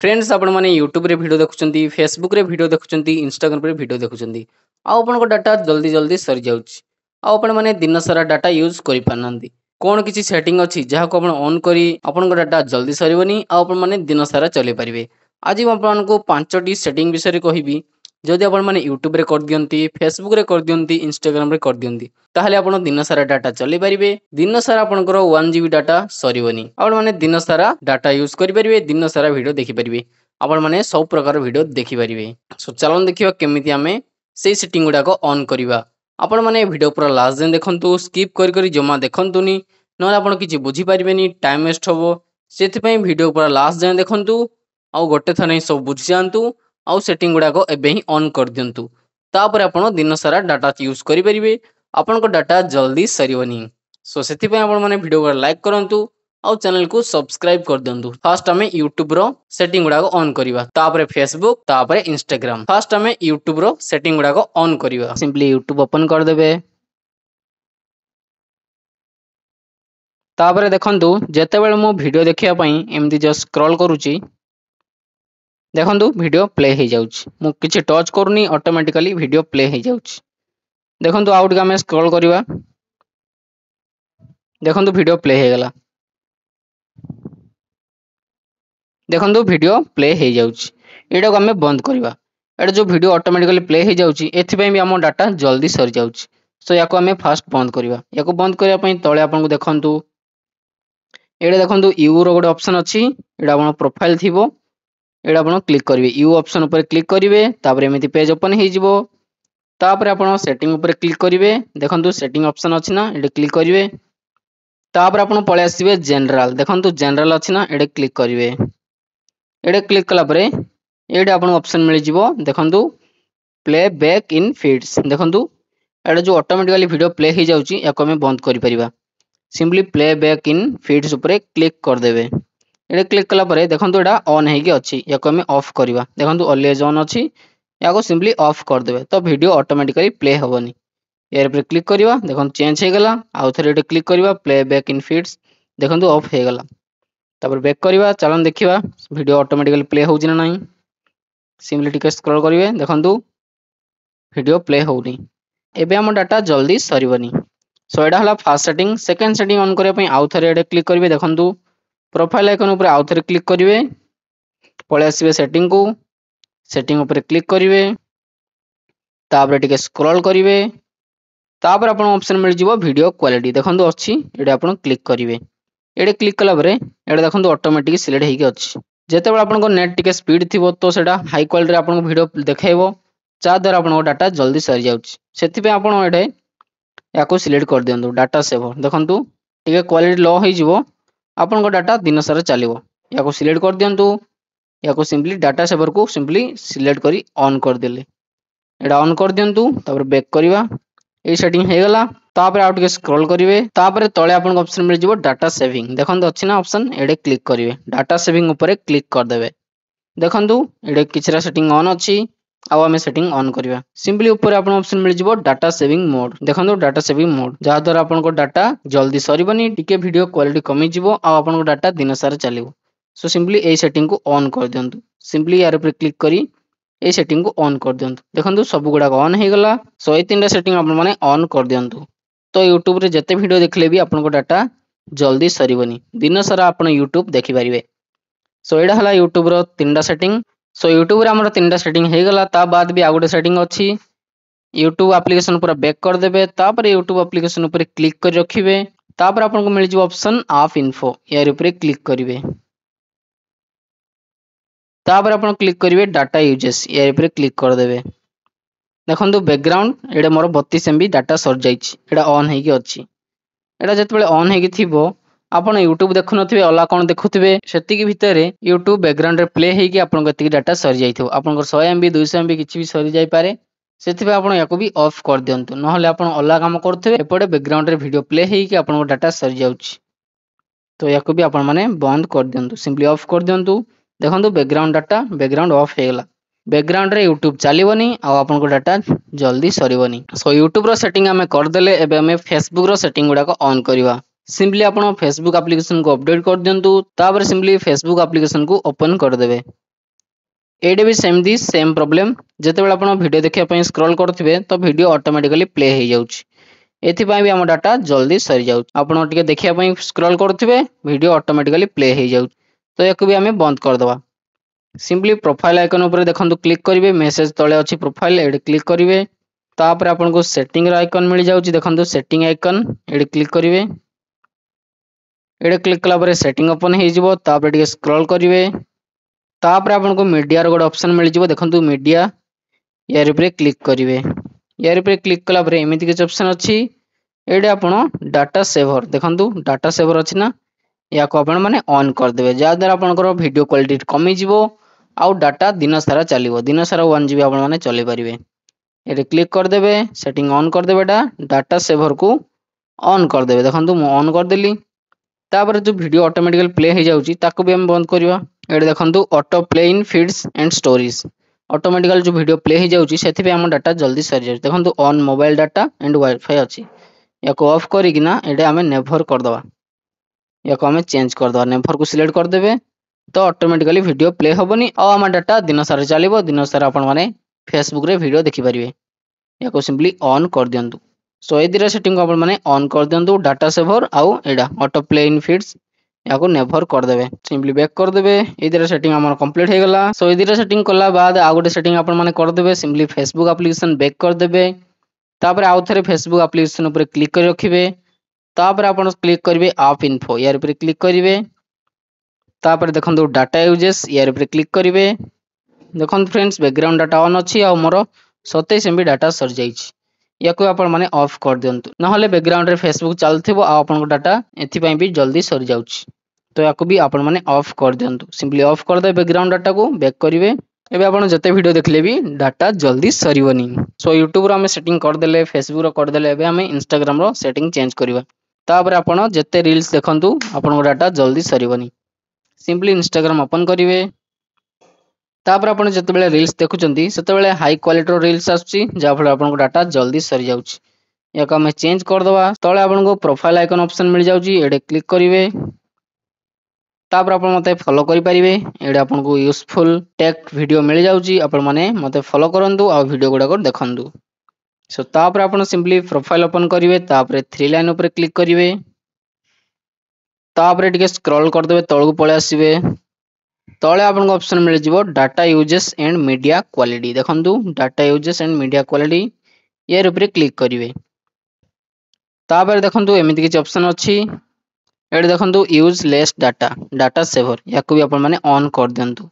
Friends आपण माने YouTube रे वीडियो देखुचंती फेसबुक रे वीडियो देखुचंती इंस्टाग्राम रे वीडियो देखुचंती आपण डाटा जल्दी जल्दी सरी जाउची आपण माने दिन सारा डाटा यूज करि पारनांती कोन किछि सेटिंग अछि जहा को आपण ऑन करी आपण डाटा जल्दी सरीबनी आपण माने दिन सारा चले परिबे आज हम आपण को पांचटी सेटिंग विषय रे कहिबी जदि आपण माने यूट्यूब रे कर दियंती फेसबुक रे कर दियंती इंस्टाग्राम रे कर दियंती ताहले आपण दिन सारा डाटा चले परिबे दिन सारा आपनकर 1 जीबी डाटा सरीबनी आपण माने दिन सारा डाटा यूज करि परिबे दिन सारा वीडियो देखि परिबे आपण माने सब प्रकार वीडियो देखि परिबे सो चलन देखिबा केमिति हमें से सेटिंग गुडा को ऑन करिबा आपण माने वीडियो पूरा लास्ट दिन देखंतु स्किप करि करि जमा देखंतुनी न आपण किछि बुझी परिबेनी टाइम वेस्ट होबो सेति पई वीडियो पूरा लास्ट दिन देखंतु आ गोटे थने सब बुझी जानतु आ सेटिंग गुडा को एबे ही ऑन कर दियंतु तापर आपण दिन सारा डाटा यूज करि परिबे आपण को डाटा जल्दी सरीबनी सो सेति पई आपण माने वीडियो को लाइक करंतु और चैनल को सब्सक्राइब कर दियंतु फर्स्ट हमें यूट्यूब रो सेटिंग गुडा को ऑन करिवा तापर फेसबुक तापर इंस्टाग्राम फर्स्ट हमें यूट्यूब रो सेटिंग गुडा को ऑन करिवा सिंपली यूट्यूब ओपन कर देबे तापर देखंतु जेते बेले मो वीडियो देखिया पई एमदी जस्ट स्क्रॉल करूची देखंतु वीडियो प्ले हे जाउची मु किछि टच करूनी ऑटोमेटिकली वीडियो प्ले हे जाउची देखंतु आउट का में स्क्रॉल करिवा देखंतु वीडियो प्ले हे गला देखंतु वीडियो प्ले हे जाउची एडा को हमें बंद करिवा एडा जो वीडियो ऑटोमेटिकली प्ले हे जाउची एथि पई भी हम डाटा जल्दी सर जाउची सो याको हमें फास्ट बंद करिवा याको बंद करिया पई तळे आपन को देखंतु एडा देखंतु यू रो गोटे ऑप्शन अछि एडा आपन प्रोफाइल थिबो एडा आपन क्लिक करिवे यू ऑप्शन ऊपर क्लिक करिवे तापर एमिति पेज ओपन हे जिवो तापर आपन सेटिंग ऊपर क्लिक करिवे देखंतु सेटिंग ऑप्शन अछि ना एडे क्लिक करिवे तापर आपन पळे आसीबे जनरल देखंतु जनरल अछि ना एडे क्लिक करिवे एडे क्लिक कला परे एडे आपन ऑप्शन मिल जिवो देखंतु प्ले बैक इन फीड्स देखंतु एडे जो ऑटोमेटिकली वीडियो प्ले हे जाउची याको हमें बंद करि परिबा simply playback in feeds ऊपर क्लिक कर देबे एडे क्लिक कला परे देखंतु एडा ऑन हे कि अछि याको हमें ऑफ करबा देखंतु ऑलवेज ऑन अछि याको सिंपली ऑफ कर देबे तो वीडियो ऑटोमेटिकली प्ले होबनी एर पर क्लिक करबा देखंतु चेंज हे गला आ थरे एडे क्लिक करबा प्ले बैक इन फीड्स देखंतु ऑफ हे गला तापर बैक करबा चलन देखिबा वीडियो ऑटोमेटिकली प्ले होउची ना नाही सिंपली टिके स्क्रॉल करिवे देखंतु वीडियो प्ले होउनी एबे हम डाटा जल्दी सरीबनी सो एडा हला first setting second setting on करिया पई आउ थरे एडे क्लिक करिवे देखंतु प्रोफाइल आइकन ऊपर आउ थरे क्लिक करिवे पळे आसीबे सेटिंग ऊपर क्लिक करिवे तापर टिके स्क्रॉल करिवे तापर आपन ऑप्शन मिल जिवो वीडियो क्वालिटी देखंतु अछि एडे आपन क्लिक करिवे एडे क्लिक कला परे एडे देखंतु ऑटोमेटिक सिलेक्ट हेकि अछि जेते बेला आपन को नेट टिके स्पीड थिबो तो सेडा हाई क्वालिटी रे आपन को वीडियो देखाइबो जा द्वारा आपन को डाटा जल्दी सरी जाउछि सेति पे आपन एडे याको सिलेक्ट कर दियंतु डाटा सेवर देखंतु टिके क्वालिटी लो हे जिवो आपन को डाटा दिन सारा चलिबो याको सिलेक्ट कर दियंतु याको सिंपली डाटा सेवर को सिंपली सिलेक्ट करी ऑन कर देले एडा ऑन कर दियंतु तापर बैक करबा ए सेटिंग हे गला तापर आउट के स्क्रॉल करिवे तापर तळे आपन को ऑप्शन मिल जिवो डाटा सेविंग देखंतु अछि ना ऑप्शन एडे क्लिक करिवे डाटा सेविंग ऊपर क्लिक कर देबे देखंतु एडे किछरा सेटिंग ऑन अछि आ हमें सेटिंग ऑन करबा सिंपली ऊपर आपन ऑप्शन मिल जिवो डाटा सेविंग मोड देखंतु डाटा सेविंग मोड जा द्वारा आपन को डाटा जल्दी सरीबनी टिके वीडियो क्वालिटी कमी जिवो आ आपन को डाटा दिन सारा चलिबो सो सिंपली ए सेटिंग को ऑन कर दियंतु सिंपली यार ऊपर क्लिक करी ए सेटिंग को ऑन कर दियंतु देखंतु सब गुडा ऑन हे गला सो ए तीनटा सेटिंग आपन माने ऑन कर दियंतु तो YouTube रे जते वीडियो देखले भी आपन को डाटा जल्दी सरीबनी दिन सारा आपन YouTube देखि परिबे सो एडा हला YouTube रो तीनटा सेटिंग सो YouTube रे हमर तीनटा सेटिंग हे गला ता बाद भी आ गुटे सेटिंग अछि YouTube एप्लीकेशन पूरा बैक कर देबे तापर YouTube एप्लीकेशन ऊपर क्लिक कर रखिबे तापर आपन को मिल जिवो ऑप्शन ऑफ इन्फो यार ऊपर क्लिक करिवे तापर आपन क्लिक करिवे डाटा यूजेस यार ऊपर क्लिक कर देबे देखंतु बैकग्राउंड एडे मोर 32 MB डाटा सर जाईछि एडा ऑन हे कि अछि एडा जते बेले ऑन हे कि थिबो आपण YouTube देखु नथिबे अला कोन देखुथिबे सेति कि भितरे YouTube बैकग्राउंड रे प्ले हे कि आपण गति डाटा सर जाईथो आपण को 100 MB 200 MB किछि भी सरी जाई पारे सेति बे आपण याको भी ऑफ कर दियंतु न हले आपण अला काम करथिबे एपडे बैकग्राउंड रे वीडियो प्ले हे कि आपण को डाटा सर जाउछि तो याको भी आपण माने बंद कर दियंतु सिंपली ऑफ कर दियंतु देखंतु बैकग्राउंड डाटा बैकग्राउंड ऑफ हे गला बैकग्राउंड रे YouTube चलीबनी आ आपन को डाटा जल्दी सरीबनी सो YouTube रो सेटिंग हमें कर देले एबे हमें Facebook रो सेटिंग गुडा को ऑन करबा सिंपली आपण Facebook एप्लीकेशन को अपडेट कर दियंतु तापर सिंपली Facebook एप्लीकेशन को ओपन कर देबे एडे भी सेमती सेम प्रॉब्लम जेतेबेले आपण वीडियो देखिया पई स्क्रॉल करथिबे तो वीडियो ऑटोमेटिकली प्ले हे जाउछि एथिपाई भी हम डाटा जल्दी सरी जाउ आपण टिके देखिया पई स्क्रॉल करथिबे वीडियो ऑटोमेटिकली प्ले हे जाउ तो याको भी हमें बंद कर दवा सिंपली प्रोफाइल आइकन ऊपर देखंतु क्लिक करिवे मेसेज तळे अछि प्रोफाइल एडे क्लिक करिवे तापर आपण को सेटिंग रो आइकन मिल जाउछि देखंतु सेटिंग आइकन एडे क्लिक करिवे एडे क्लिक कला परे सेटिंग ओपन हे जिवो तापर टिके स्क्रॉल करिवे तापर आपण को मीडिया रो गोटे ऑप्शन मिल जिवो देखंतु मीडिया यार ऊपर क्लिक करिवे यार ऊपर क्लिक कला परे एमिति के ऑप्शन अछि एडे आपण डाटा सेवर देखंतु डाटा सेवर अछि ना याको आपण माने ऑन कर देबे जा द्वारा आपनकर वीडियो क्वालिटी कमी जिवो आउ डाटा दिन सारा चलिवो दिन सारा 1 जीबी आपण माने चले परिवे एरे क्लिक कर देबे सेटिंग ऑन कर देबेटा डाटा सेवर को ऑन कर देबे देखंतु मु ऑन कर देली तापर जो वीडियो ऑटोमेटिकली प्ले हे जाउची ताको भी हम बंद करबा एडे देखंतु auto play in feeds and stories automatically जो वीडियो प्ले हे जाउची सेथि पे हम डाटा जल्दी सर जाउची देखंतु on mobile data and wifi अछि याको ऑफ करी कि ना एडे हमें नेवर कर दवा याको हमें चेंज कर दवा नेवर को सिलेक्ट कर देबे तो ऑटोमेटिकली वीडियो प्ले होबनी आ हम डाटा दिन सारा चलिबो दिन सारा आपण माने फेसबुक रे वीडियो देखि परिबे याको सिंपली ऑन कर दियंतु सो ए दिरा सेटिंग को आपण माने ऑन कर दियंतु डाटा सेवर आउ एडा ऑटो प्ले इन फीड्स याको नेवर कर देबे सिंपली बैक कर देबे ए दिरा सेटिंग हमर कंप्लीट हे गला सो ए दिरा सेटिंग करला बाद आ गोटे सेटिंग आपण माने कर देबे सिंपली फेसबुक एप्लीकेशन बैक कर देबे तापर आउ थरे फेसबुक एप्लीकेशन ऊपर क्लिक कर रखिबे तापर आपण क्लिक करिवे ऐप इन्फो यार ऊपर क्लिक करिवे तापर देखंतु डाटा यूजेस यार ऊपर क्लिक करिवे देखंतु फ्रेंड्स बैकग्राउंड डाटा ऑन अछि आ मोर 27 एमबी डाटा सर जाइछि याको आपण माने ऑफ कर दियंतु नहले बैकग्राउंड रे फेसबुक चलथिबो आ आपण को डाटा एथि पई भी जल्दी सर जाउछि तो याको भी आपण माने ऑफ कर दियंतु सिंपली ऑफ कर दे बैकग्राउंड डाटा को बैक करिवे एबे आपण जते वीडियो देखले भी डाटा जल्दी सरीवनी सो YouTube रो हम सेटिंग कर देले फेसबुक रो कर देले एबे हम Instagram रो सेटिंग चेंज करबा तापर आपण जते रील्स देखंतु आपण को डाटा जल्दी सरीवनी सिंपली Instagram ओपन करिवे तापर आपण जते बेले रील्स देखुचंती सेते बेले हाई क्वालिटी रो रील्स आछी जा फल आपण को डाटा जल्दी सरी जाउची याको हम चेंज कर दवा तळे आपण को प्रोफाइल आइकन ऑप्शन मिल जाउची एडे क्लिक करिवे तापर आपण मते फॉलो करि परिवे एडे आपण को यूजफुल टेक वीडियो मिल जाउची आपण माने मते फॉलो करंतु आ वीडियो गुडा को देखंतु सो तापर आपण सिंपली प्रोफाइल ओपन करिवे तापर 3 लाइन ऊपर क्लिक करिवे तापर टिके स्क्रॉल कर देबे तळगु पळे आसीबे तळे आपण को ऑप्शन मिल जिवो data usage and media quality देखंतु data usage and media quality यार ऊपर क्लिक करिवे तापर देखंतु एमिति कि ऑप्शन अछि एडे देखंतु use less data data saver याको भी आपण माने ऑन कर दियंतु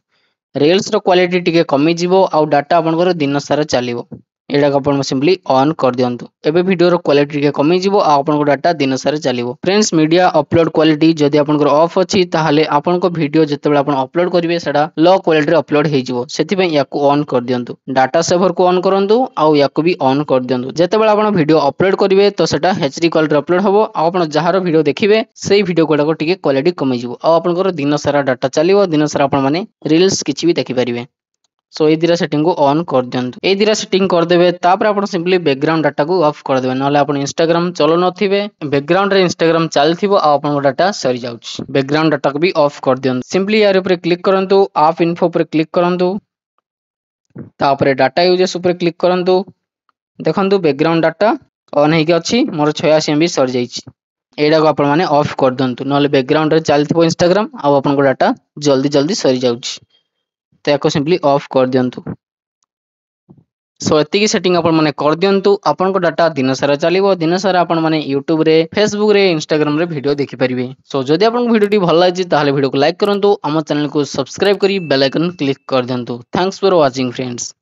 रील्स रो क्वालिटी टिके कमी जिवो आ डाटा आपण को दिन सारा चलिवो एडा को आपण सिंपली ऑन कर दियंतु एबे वीडियो रो क्वालिटी टिके कमी जिवो आ आपण को डाटा दिन सारा चलिवो फ्रेंड्स मीडिया अपलोड क्वालिटी जदी आपण को ऑफ अछि ताहाले आपण को वीडियो जतेबेला आपण अपलोड करिवे सेडा लो क्वालिटी रे अपलोड हे जिवो सेति पई याको ऑन कर दियंतु डाटा सेवर को ऑन करंतु आ याको भी ऑन कर दियंतु जतेबेला आपण वीडियो अपलोड करिवे तो सेटा एचडी क्वालिटी रे अपलोड होबो आ आपण जहारो वीडियो देखिवे सेही वीडियो कोडा को टिके क्वालिटी कमी जिवो आ आपण को दिन सारा डाटा चलिवो दिन सारा आपण माने रील्स किछि भी देखि परिवे सो ए दिरा सेटिंग को ऑन कर दियंतु ए दिरा सेटिंग कर देबे तापर आपण सिंपली बैकग्राउंड डाटा को ऑफ कर देबे नले आपण Instagram चलो नथिबे बैकग्राउंड रे Instagram चलथिबो आ आपण को डाटा सरी जाउछि बैकग्राउंड डाटा को भी ऑफ कर दियंतु सिंपली यार ऊपर क्लिक करंतु ऐप इन्फो ऊपर क्लिक करंतु तापर डाटा यूजेस ऊपर क्लिक करंतु देखंतु बैकग्राउंड डाटा ऑन हे के अछि मोर 86 एमबी सर जाइछि एडा को आपण माने ऑफ कर दंतु नले बैकग्राउंड रे चलथिबो Instagram आ आपण को डाटा जल्दी जल्दी सरी जाउछि तो याको सिंपली ऑफ कर दियंतु सो एति की सेटिंग आपण माने कर दियंतु आपण को डाटा दिन सारा चलिबो दिन सारा आपण माने YouTube रे Facebook रे Instagram रे वीडियो देखि परिबे सो जदि आपण को वीडियो टी भल लागि ताहाले वीडियो को लाइक करंतु हम चैनल को सब्सक्राइब करी बेल आइकन क्लिक कर दियंतु थैंक्स फॉर वाचिंग फ्रेंड्स।